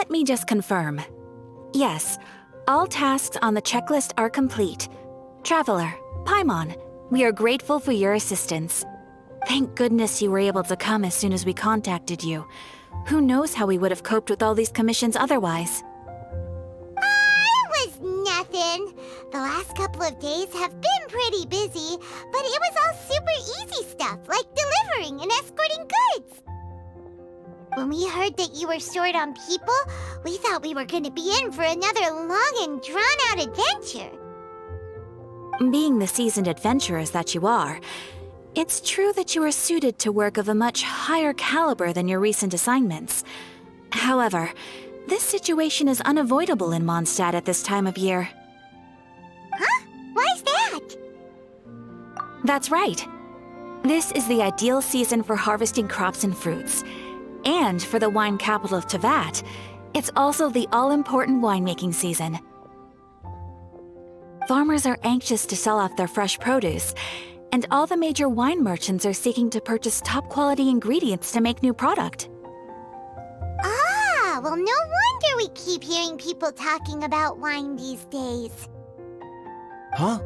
Let me just confirm. Yes, all tasks on the checklist are complete. Traveler, Paimon, we are grateful for your assistance. Thank goodness you were able to come as soon as we contacted you. Who knows how we would have coped with all these commissions otherwise? It was nothing. The last couple of days have been pretty busy, but it was all super easy stuff, like delivering and escorting goods. When we heard that you were short on people, we thought we were going to be in for another long and drawn-out adventure. Being the seasoned adventurers that you are, it's true that you are suited to work of a much higher caliber than your recent assignments. However, this situation is unavoidable in Mondstadt at this time of year. Huh? Why's that? That's right. This is the ideal season for harvesting crops and fruits. And for the wine capital of Teyvat, it's also the all-important winemaking season. Farmers are anxious to sell off their fresh produce, and all the major wine merchants are seeking to purchase top-quality ingredients to make new product. Ah, well, no wonder we keep hearing people talking about wine these days. Huh?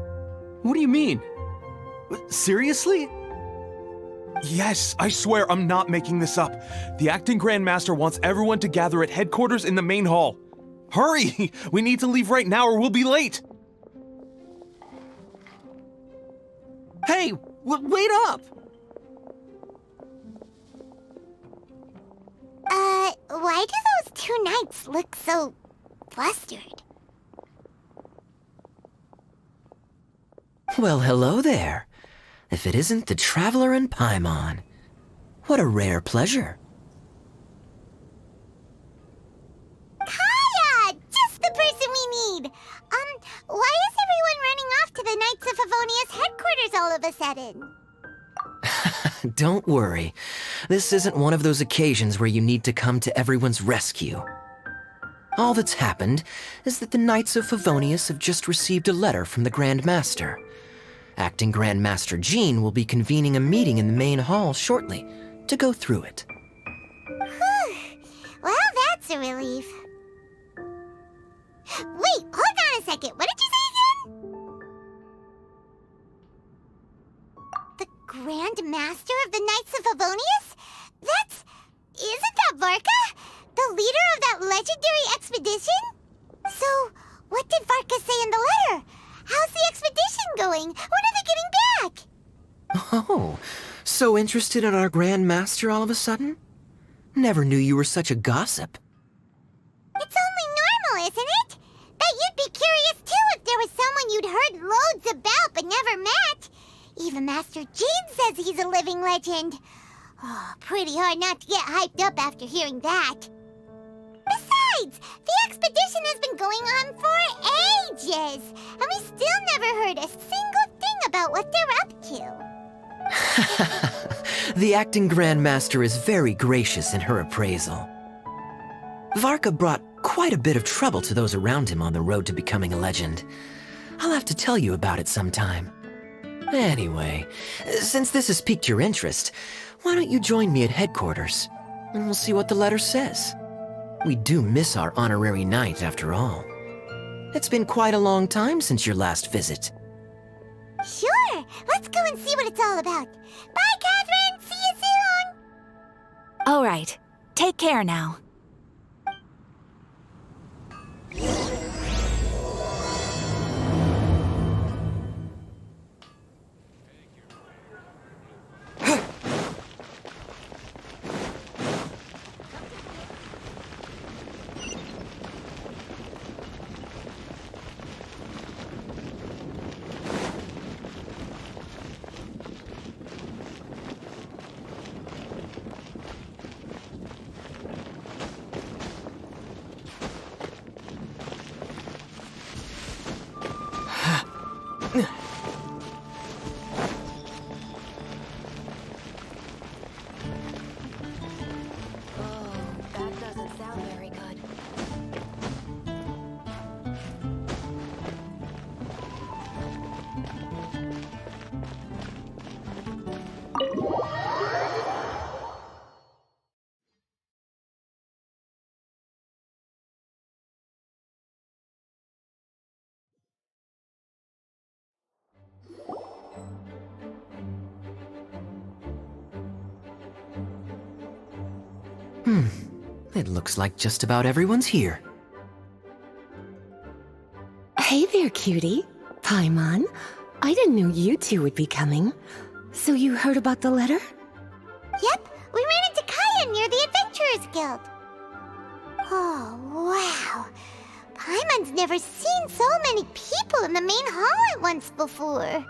What do you mean? Seriously? Yes, I swear I'm not making this up. The acting Grand Master wants everyone to gather at headquarters in the main hall. Hurry! We need to leave right now or we'll be late! Hey! Wait up! Why do those two knights look so flustered? Well, hello there. If it isn't the Traveler and Paimon. What a rare pleasure. Kaya! Just the person we need! Why is everyone running off to the Knights of Favonius headquarters all of a sudden? Don't worry. This isn't one of those occasions where you need to come to everyone's rescue. All that's happened is that the Knights of Favonius have just received a letter from the Grand Master. Acting Grand Master Jean will be convening a meeting in the main hall shortly to go through it. Whew. Well, that's a relief. Wait, hold on a second. What did you say again? The Grand Master of the Knights of Favonius? Isn't that Varka? The leader of that legendary expedition? So, what did Varka say in the letter? How's the expedition going? When are they getting back? Oh, so interested in our Grand Master all of a sudden? Never knew you were such a gossip. It's only normal, isn't it? That you'd be curious too if there was someone you'd heard loads about but never met. Even Master Jean says he's a living legend. Oh, pretty hard not to get hyped up after hearing that. Besides, the expedition has been going on for ages, and we still never heard a single thing about what they're up to. The acting Grand Master is very gracious in her appraisal. Varka brought quite a bit of trouble to those around him on the road to becoming a legend. I'll have to tell you about it sometime. Anyway, since this has piqued your interest, why don't you join me at headquarters, and we'll see what the letter says. We do miss our honorary knight, after all. It's been quite a long time since your last visit. Sure, let's go and see what it's all about. Bye, Catherine! See you soon! All right, take care now. It looks like just about everyone's here. Hey there, cutie. Paimon. I didn't know you two would be coming. So you heard about the letter? Yep, we ran into Kaya near the Adventurers Guild. Oh, wow. Paimon's never seen so many people in the main hall at once before.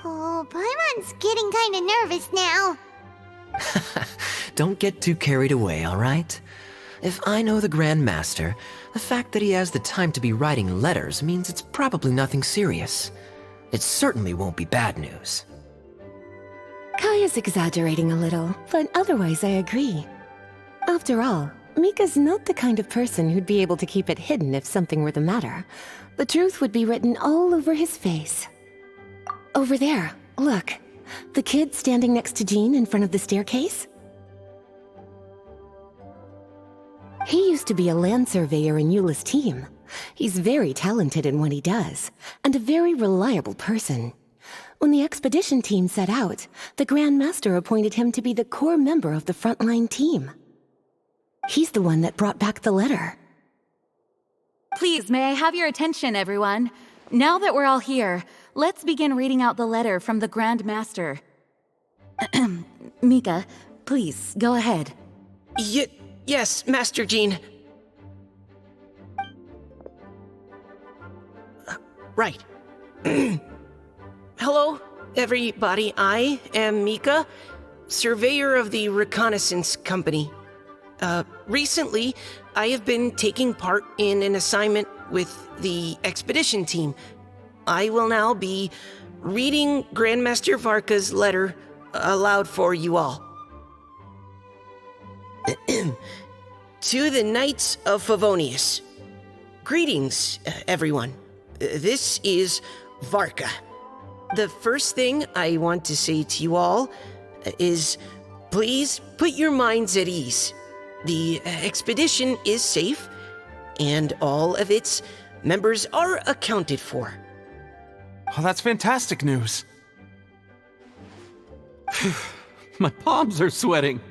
Oh, Paimon's getting kinda nervous now. Don't get too carried away, all right? If I know the Grand Master, the fact that he has the time to be writing letters means it's probably nothing serious. It certainly won't be bad news. Kaya's exaggerating a little, but otherwise I agree. After all, Mika's not the kind of person who'd be able to keep it hidden if something were the matter. The truth would be written all over his face. Over there, look. The kid standing next to Jean in front of the staircase? He used to be a land surveyor in Eula's team. He's very talented in what he does, and a very reliable person. When the expedition team set out, the Grand Master appointed him to be the core member of the frontline team. He's the one that brought back the letter. Please, may I have your attention, everyone? Now that we're all here, let's begin reading out the letter from the Grand Master. Mika, please, go ahead. Yes, Master Jean. Right. Hello, everybody. I am Mika, surveyor of the Reconnaissance Company. Recently, I have been taking part in an assignment with the expedition team. I will now be reading Grandmaster Varka's letter aloud for you all. To the Knights of Favonius. Greetings, everyone. This is Varka. The first thing I want to say to you all is please put your minds at ease. The expedition is safe, and all of its members are accounted for. Oh, that's fantastic news. My palms are sweating.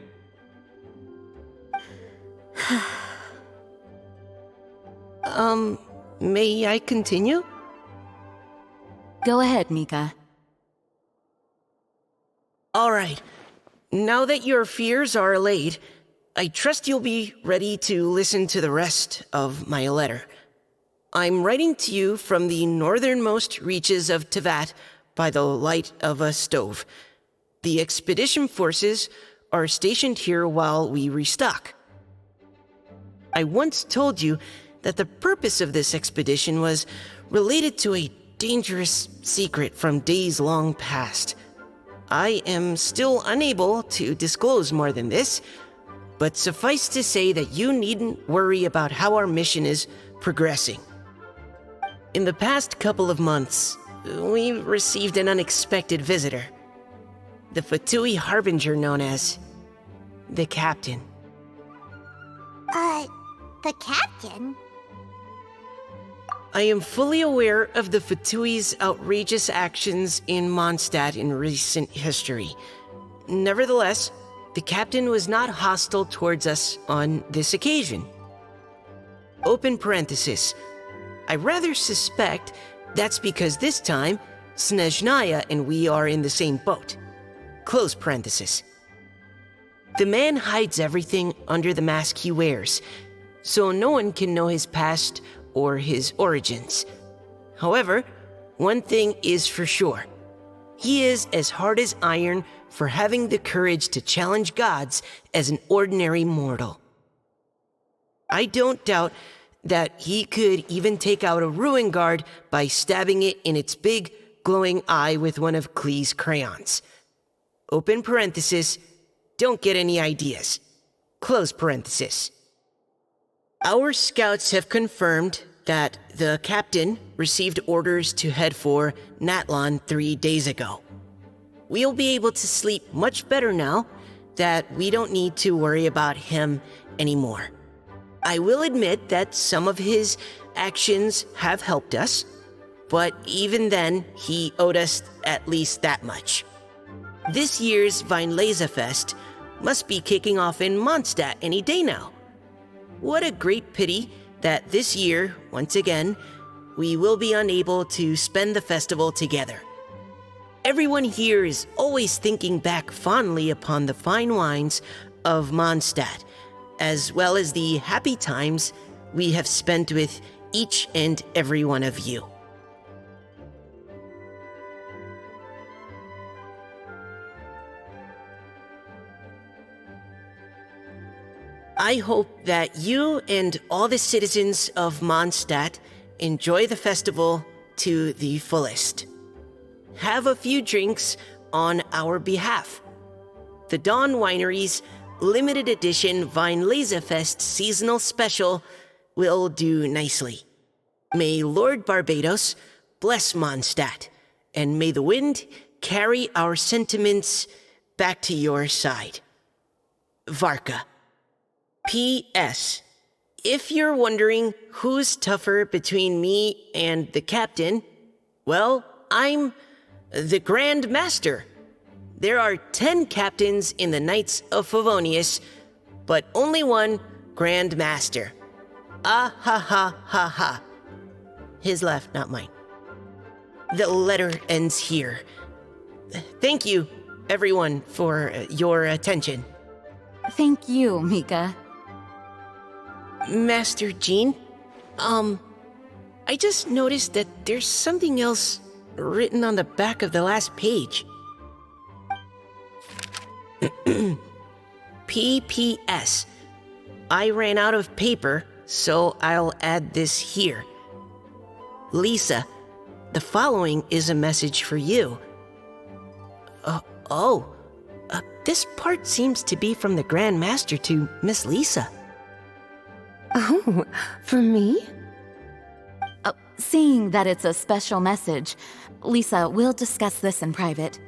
May I continue? Go ahead, Mika. All right. Now that your fears are allayed, I trust you'll be ready to listen to the rest of my letter. I'm writing to you from the northernmost reaches of Tevat by the light of a stove. The expedition forces are stationed here while we restock. I once told you that the purpose of this expedition was related to a dangerous secret from days long past. I am still unable to disclose more than this, but suffice to say that you needn't worry about how our mission is progressing. In the past couple of months, we received an unexpected visitor. The Fatui Harbinger known as the Captain. The captain? I am fully aware of the Fatui's outrageous actions in Mondstadt in recent history. Nevertheless, the captain was not hostile towards us on this occasion. Open parenthesis. I rather suspect that's because this time, Snezhnaya and we are in the same boat. Close parenthesis. The man hides everything under the mask he wears, so no one can know his past or his origins. However, one thing is for sure. He is as hard as iron for having the courage to challenge gods as an ordinary mortal. I don't doubt that he could even take out a ruin guard by stabbing it in its big, glowing eye with one of Klee's crayons. Open parenthesis, don't get any ideas. Close parenthesis. Our scouts have confirmed that the captain received orders to head for Natlan 3 days ago. We'll be able to sleep much better now that we don't need to worry about him anymore. I will admit that some of his actions have helped us, but even then, he owed us at least that much. This year's Weinlesefest must be kicking off in Mondstadt any day now. What a great pity that this year, once again, we will be unable to spend the festival together. Everyone here is always thinking back fondly upon the fine wines of Mondstadt, as well as the happy times we have spent with each and every one of you. I hope that you and all the citizens of Mondstadt enjoy the festival to the fullest. Have a few drinks on our behalf. The Dawn Winery's limited edition Weinlesefest seasonal special will do nicely. May Lord Barbados bless Mondstadt, and may the wind carry our sentiments back to your side. Varka. P.S. If you're wondering who's tougher between me and the captain, well, I'm the Grand Master. There are 10 captains in the Knights of Favonius, but only one Grand Master. Ah ha ha ha ha. His laugh, not mine. The letter ends here. Thank you, everyone, for your attention. Thank you, Mika. Master Jean, I just noticed that there's something else written on the back of the last page. P.P.S. I ran out of paper, so I'll add this here. Lisa, the following is a message for you. This part seems to be from the Grand Master to Miss Lisa. Oh, for me? Seeing that it's a special message, Lisa, we'll discuss this in private.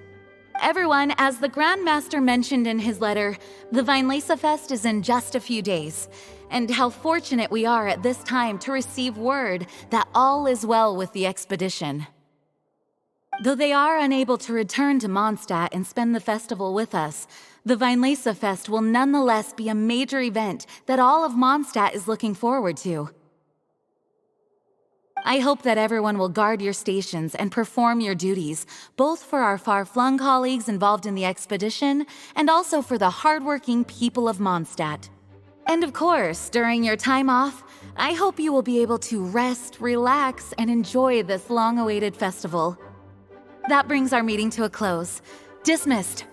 Everyone, as the Grand Master mentioned in his letter, the Weinlesefest is in just a few days, and how fortunate we are at this time to receive word that all is well with the expedition. Though they are unable to return to Mondstadt and spend the festival with us, the Weinlesefest will nonetheless be a major event that all of Mondstadt is looking forward to. I hope that everyone will guard your stations and perform your duties, both for our far-flung colleagues involved in the expedition and also for the hardworking people of Mondstadt. And of course, during your time off, I hope you will be able to rest, relax, and enjoy this long-awaited festival. That brings our meeting to a close. Dismissed.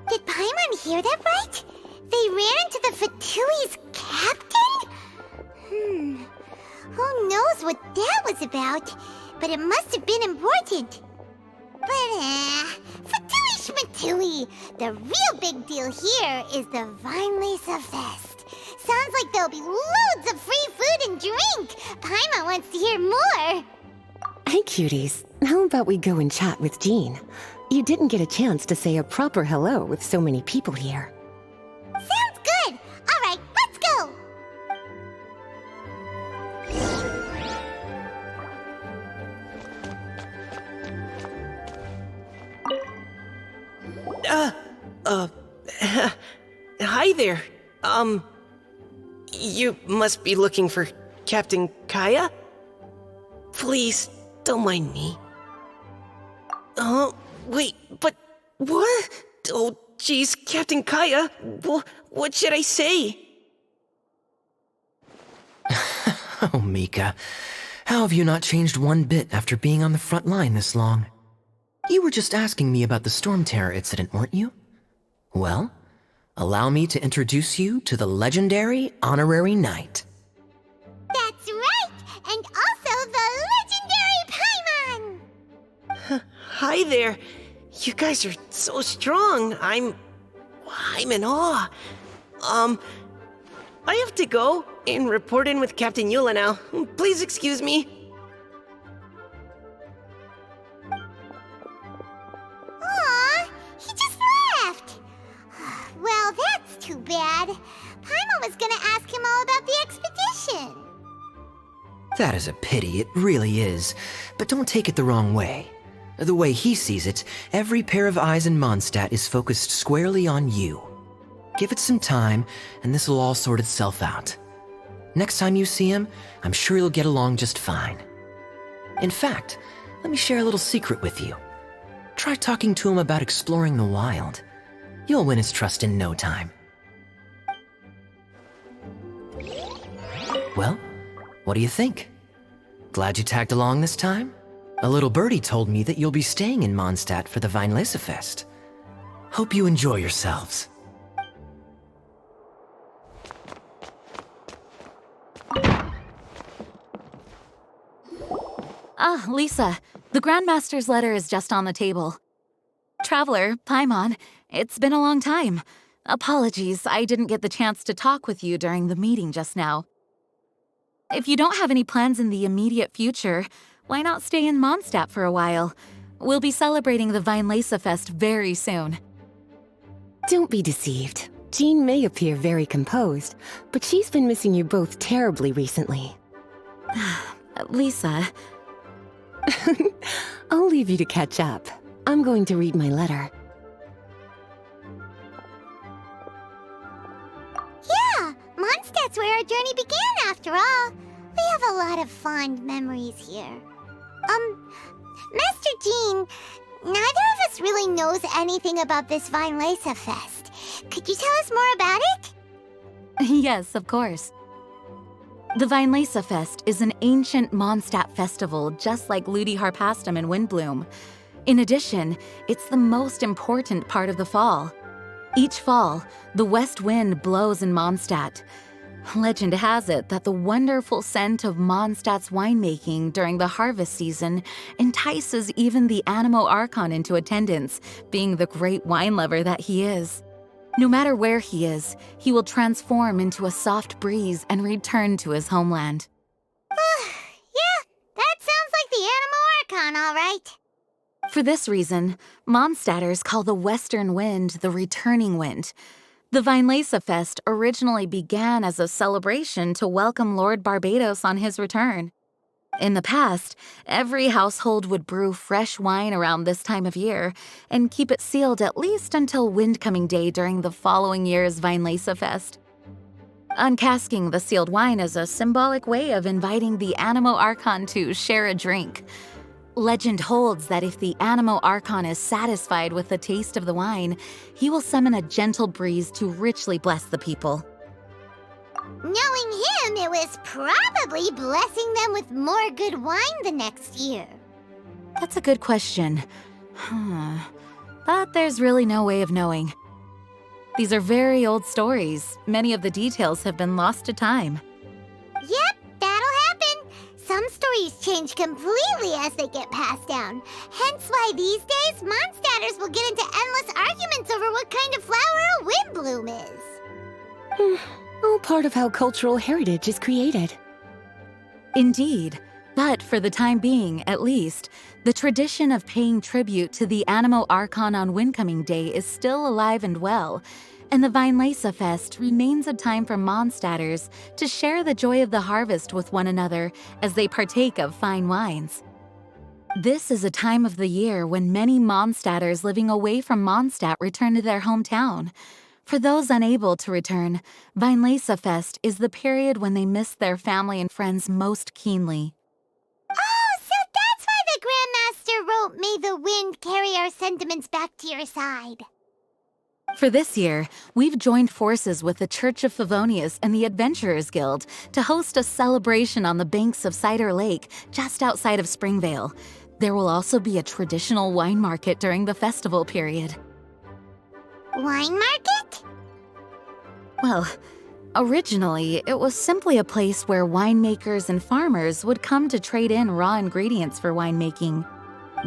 Did Paimon hear that right? They ran into the Fatui's captain? Who knows what that was about? But it must have been important. But, Fatui Schmatui! The real big deal here is the Weinlesefest. Sounds like there'll be loads of free food and drink. Paimon wants to hear more. Hey, cuties. How about we go and chat with Jean? You didn't get a chance to say a proper hello with so many people here. Sounds good. All right, let's go. Hi there. You must be looking for Captain Kaya? Please, don't mind me. Wait, but what? Oh, jeez, Captain Kaya, what should I say? Oh, Mika. How have you not changed one bit after being on the front line this long? You were just asking me about the Storm Terror incident, weren't you? Well, allow me to introduce you to the legendary Honorary Knight. That's right, and also the legendary Paimon. Hi there. You guys are so strong. I'm in awe. I have to go and report in with Captain Eula now. Please excuse me. Aw, he just left. Well, that's too bad. Paimon was gonna ask him all about the expedition. That is a pity, it really is. But don't take it the wrong way. The way he sees it, every pair of eyes in Mondstadt is focused squarely on you. Give it some time, and this will all sort itself out. Next time you see him, I'm sure you'll get along just fine. In fact, let me share a little secret with you. Try talking to him about exploring the wild. You'll win his trust in no time. Well, what do you think? Glad you tagged along this time? A little birdie told me that you'll be staying in Mondstadt for the Weinlesefest. Hope you enjoy yourselves. Ah, Lisa, the Grandmaster's letter is just on the table. Traveler, Paimon, it's been a long time. Apologies, I didn't get the chance to talk with you during the meeting just now. If you don't have any plans in the immediate future, why not stay in Mondstadt for a while? We'll be celebrating the Weinlesefest very soon. Don't be deceived. Jean may appear very composed, but she's been missing you both terribly recently. Lisa, I'll leave you to catch up. I'm going to read my letter. Yeah, Mondstadt's where our journey began after all. We have a lot of fond memories here. Master Jean, neither of us really knows anything about this Weinlesefest. Could you tell us more about it? yes, of course. The Weinlesefest is an ancient Mondstadt festival just like Ludi Harpastum and Windbloom. In addition, it's the most important part of the fall. Each fall, the west wind blows in Mondstadt. Legend has it that the wonderful scent of Mondstadt's winemaking during the harvest season entices even the Anemo Archon into attendance, being the great wine lover that he is. No matter where he is, he will transform into a soft breeze and return to his homeland. Yeah, that sounds like the Anemo Archon, all right. For this reason, Mondstadters call the western wind the returning wind. The Weinlesefest originally began as a celebration to welcome Lord Barbados on his return. In the past, every household would brew fresh wine around this time of year and keep it sealed at least until Windcoming Day during the following year's Weinlesefest. Uncasking the sealed wine is a symbolic way of inviting the Anemo Archon to share a drink. Legend holds that if the Anemo Archon is satisfied with the taste of the wine, he will summon a gentle breeze to richly bless the people. Knowing him, it was probably blessing them with more good wine the next year. That's a good question. But there's really no way of knowing. These are very old stories. Many of the details have been lost to time. Yep, that'll happen. Some stories change completely as they get passed down. Hence why these days, Mondstadters will get into endless arguments over what kind of flower a windbloom is. All part of how cultural heritage is created. Indeed. But for the time being, at least, the tradition of paying tribute to the Anemo Archon on Windcoming Day is still alive and well, and the Weinlesefest remains a time for Mondstadters to share the joy of the harvest with one another as they partake of fine wines. This is a time of the year when many Mondstadters living away from Mondstadt return to their hometown. For those unable to return, Weinlesefest is the period when they miss their family and friends most keenly. Oh, so that's why the Grandmaster wrote, "May the wind carry our sentiments back to your side." For this year, we've joined forces with the Church of Favonius and the Adventurers Guild to host a celebration on the banks of Cider Lake, just outside of Springvale. There will also be a traditional wine market during the festival period. Wine market? Well, originally, it was simply a place where winemakers and farmers would come to trade in raw ingredients for winemaking.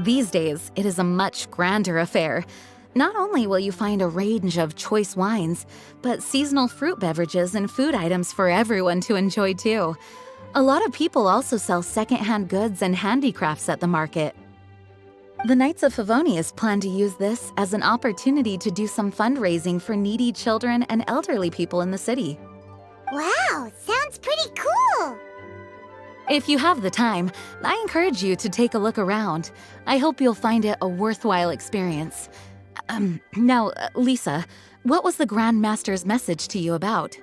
These days, it is a much grander affair. Not only will you find a range of choice wines, but seasonal fruit beverages and food items for everyone to enjoy too. A lot of people also sell secondhand goods and handicrafts at the market. The Knights of Favonius plan to use this as an opportunity to do some fundraising for needy children and elderly people in the city. Wow, sounds pretty cool. If you have the time, I encourage you to take a look around. I hope you'll find it a worthwhile experience. Now, Lisa, What was the Grand Master's message to you about?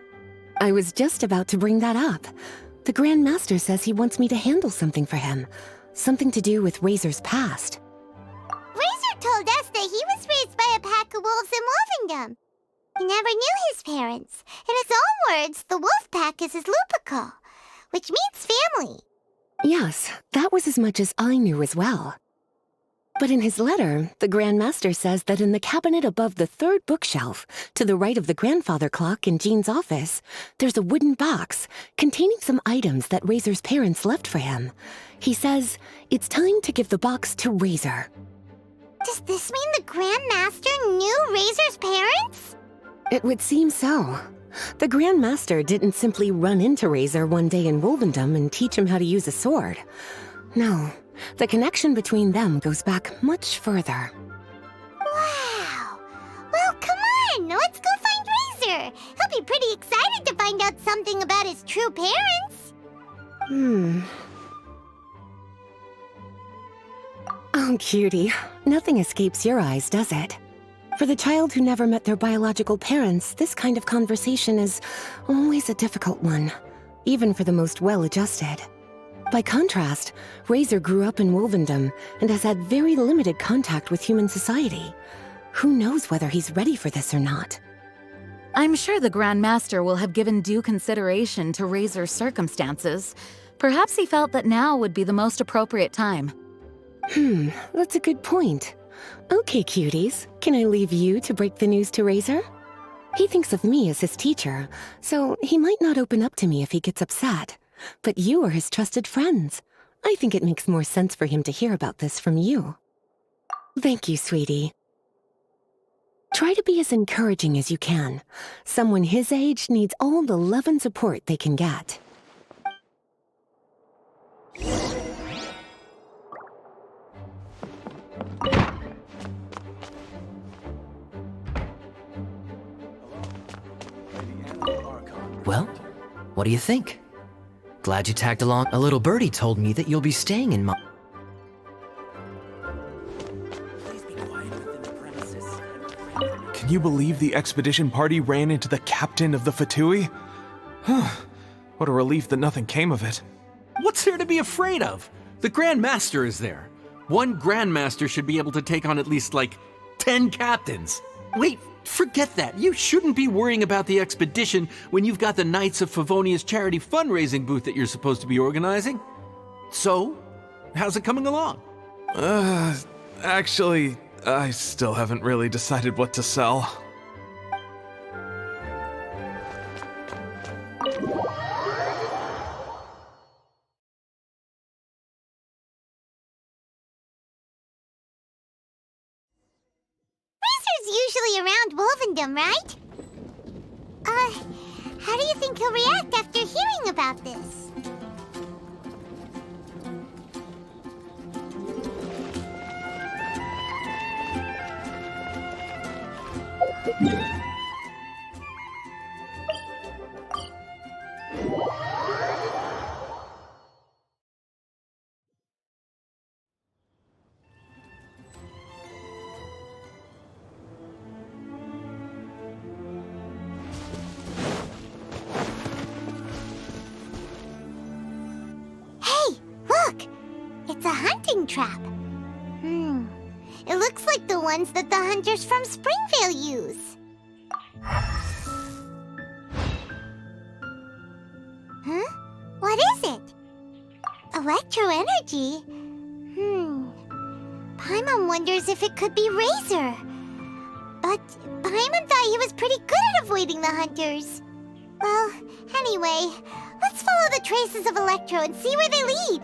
I was just about to bring that up. The Grand Master says he wants me to handle something for him. Something to do with Razor's past. Razor told us that he was raised by a pack of wolves in Wolvendom. He never knew his parents. In his own words, the wolf pack is his lupical, which means family. Yes, that was as much as I knew as well. But in his letter, the Grand Master says that in the cabinet above the third bookshelf, to the right of the grandfather clock in Jean's office, there's a wooden box containing some items that Razor's parents left for him. He says it's time to give the box to Razor. Does this mean the Grand Master knew Razor's parents? It would seem so. The Grand Master didn't simply run into Razor one day in Wolvendom and teach him how to use a sword. No, the connection between them goes back much further. Wow! Well, come on! Let's go find Razor! He'll be pretty excited to find out something about his true parents! Oh, cutie. Nothing escapes your eyes, does it? For the child who never met their biological parents, this kind of conversation is always a difficult one, even for the most well-adjusted. By contrast, Razor grew up in Wolvendom and has had very limited contact with human society. Who knows whether he's ready for this or not? I'm sure the Grand Master will have given due consideration to Razor's circumstances. Perhaps he felt that now would be the most appropriate time. That's a good point. Okay, cuties, can I leave you to break the news to Razor? He thinks of me as his teacher, so he might not open up to me if he gets upset. But you are his trusted friends. I think it makes more sense for him to hear about this from you. Thank you, sweetie. Try to be as encouraging as you can. Someone his age needs all the love and support they can get. Well, what do you think? Glad you tagged along. A little birdie told me that you'll be staying in Can you believe the expedition party ran into the captain of the Fatui? What a relief that nothing came of it. What's there to be afraid of? The Grand Master is there. One Grand Master should be able to take on at least, 10 captains. Wait, forget that. You shouldn't be worrying about the expedition when you've got the Knights of Favonia's charity fundraising booth that you're supposed to be organizing. So, how's it coming along? Actually, I still haven't really decided what to sell. Usually around Wolvendom, right? How do you think he'll react after hearing about this? It's a hunting trap. It looks like the ones that the hunters from Springvale use. Huh? What is it? Electro energy? Paimon wonders if it could be Razor. But Paimon thought he was pretty good at avoiding the hunters. Well, anyway, let's follow the traces of Electro and see where they lead.